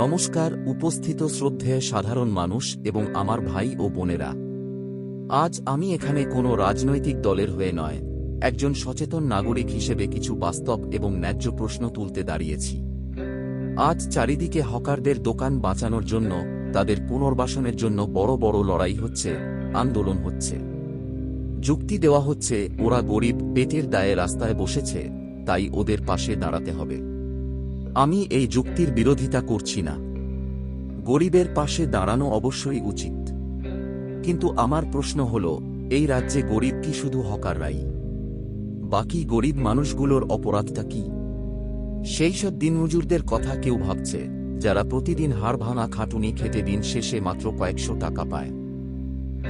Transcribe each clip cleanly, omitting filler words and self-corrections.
নমস্কার উপস্থিত শ্রদ্ধেয় সাধারণ মানুষ এবং আমার ভাই ও বোনেরা। আজ আমি এখানে কোনো রাজনৈতিক দলের হয়ে নয়, একজন সচেতন নাগরিক হিসেবে কিছু বাস্তব এবং ন্যায্য প্রশ্ন তুলতে দাঁড়িয়েছি। আজ চারিদিকে হকারদের দোকান বাঁচানোর জন্য, তাদের পুনর্বাসনের জন্য বড় বড় লড়াই হচ্ছে, আন্দোলন হচ্ছে। যুক্তি দেওয়া হচ্ছে ওরা গরিব, পেটের দায়ে রাস্তায় বসেছে, তাই ওদের পাশে দাঁড়াতে হবে। আমি এই যুক্তির বিরোধিতা করছি না। গরিবের পাশে দাঁড়ানো অবশ্যই উচিত, কিন্তু আমার প্রশ্ন হল, এই রাজ্যে গরিব কি শুধু হকাররাই? বাকি গরিব মানুষগুলোর অপরাধটা কি? সেই সব দিনমজুরদের কথা কেউ ভাবছে, যারা প্রতিদিন হাড় ভাঙা খাটুনি খেটে দিন শেষে মাত্র কয়েকশো টাকা পায়?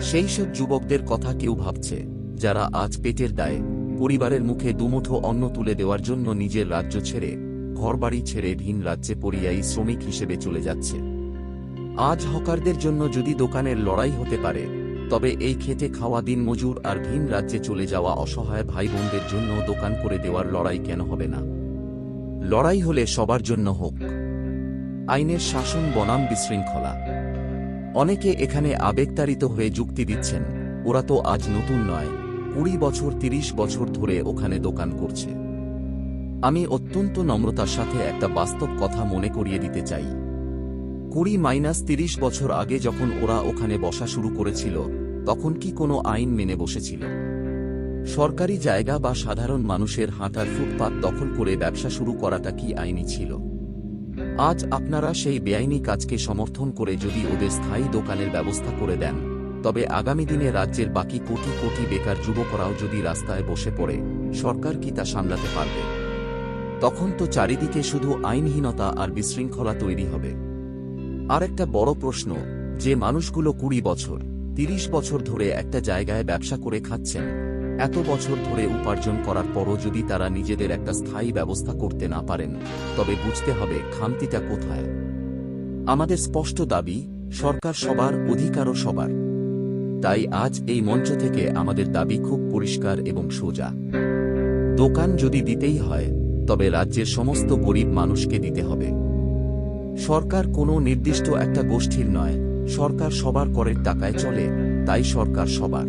সেই সব যুবকদের কথা কেউ ভাবছে, যারা আজ পেটের দায়ে পরিবারের মুখে দুমুঠো অন্ন তুলে দেওয়ার জন্য নিজের রাজ্য ছেড়ে, ঘরবাড়ি ছেড়ে ভিন রাজ্যে পরিযায়ী শ্রমিক হিসেবে চলে যাচ্ছে? আজ হকারদের জন্য যদি দোকানের লড়াই হতে পারে, তবে এই খেটে খাওয়া দিনমজুর আর ভিন রাজ্যে চলে যাওয়া অসহায় ভাই বোনদের জন্য দোকান করে দেওয়ার লড়াই কেন হবে না? লড়াই হলে সবার জন্য হোক। আইনের শাসন বনাম বিশৃঙ্খলা। অনেকে এখানে আবেগতাড়িত হয়ে যুক্তি দিচ্ছেন, ওরা তো আজ নতুন নয়, 20 বছর 30 বছর ধরে ওখানে দোকান করছে। আমি অত্যন্ত নম্রতার সাথে একটা বাস্তব কথা মনে করিয়ে দিতে চাই। 20-30 বছর আগে যখন ওরা ওখানে বসা শুরু করেছিল, তখন কি কোনো আইন মেনে বসেছিল? সরকারি জায়গা বা সাধারণ মানুষের হাঁটার ফুটপাত দখল করে ব্যবসা শুরু করাটা কি আইনি ছিল? আজ আপনারা সেই বেআইনি কাজকে সমর্থন করে যদি ওদের স্থায়ী দোকানের ব্যবস্থা করে দেন, তবে আগামী দিনে রাজ্যের বাকি কোটি কোটি বেকার যুবকরাও যদি রাস্তায় বসে পড়ে, সরকার কি তা সামলাতে পারবে? তখন তো চারিদিকে শুধু আইনহীনতা আর বিশৃঙ্খলা তৈরি হবে। আর একটা বড় প্রশ্ন, যে মানুষগুলো 20 বছর 30 বছর ধরে একটা জায়গায় ব্যবসা করে খাচ্ছেন, এত বছর ধরে উপার্জন করার পরও যদি তারা নিজেদের একটা স্থায়ী ব্যবস্থা করতে না পারেন, তবে বুঝতে হবে খামতিটা কোথায়। আমাদের স্পষ্ট দাবি, সরকার সবার, অধিকারও সবার। তাই আজ এই মঞ্চ থেকে আমাদের দাবি খুব পরিষ্কার এবং সোজা। দোকান যদি দিতেই হয়, তবে রাজ্যের সমস্ত গরিব মানুষকে দিতে হবে। সরকার কোনো নির্দিষ্ট একটা গোষ্ঠীর নয়, সরকার সবার করের টাকায় চলে, তাই সরকার সবার।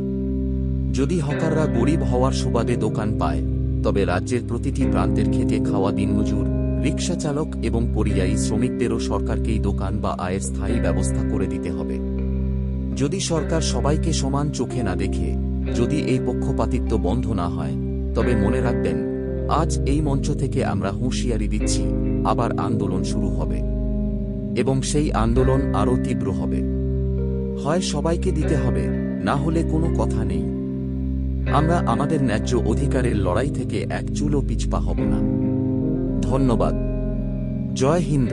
যদি হকাররা গরিব হওয়ার সুবাদে দোকান পায়, তবে রাজ্যের প্রতিটি প্রান্তের খেটে খাওয়া দিনমজুর, রিকশা চালক এবং পরিযায়ী শ্রমিকদেরও সরকারকেই দোকান বা আয়ের স্থায়ী ব্যবস্থা করে দিতে হবে। যদি সরকার সবাইকে সমান চোখে না দেখে, যদি এই পক্ষপাতিত্ব বন্ধ না হয়, তবে মনে রাখবেন, আজ এই মঞ্চ থেকে আমরা হুঁশিয়ারি দিচ্ছি, আবার আন্দোলন শুরু হবে, এবং সেই আন্দোলন আরও তীব্র হবে। হয় সবাইকে দিতে হবে, না হলে কোনো কথা নেই। আমরা আমাদের ন্যায্য অধিকারের লড়াই থেকে এক চুলও পিছপা হব না। ধন্যবাদ। জয় হিন্দ।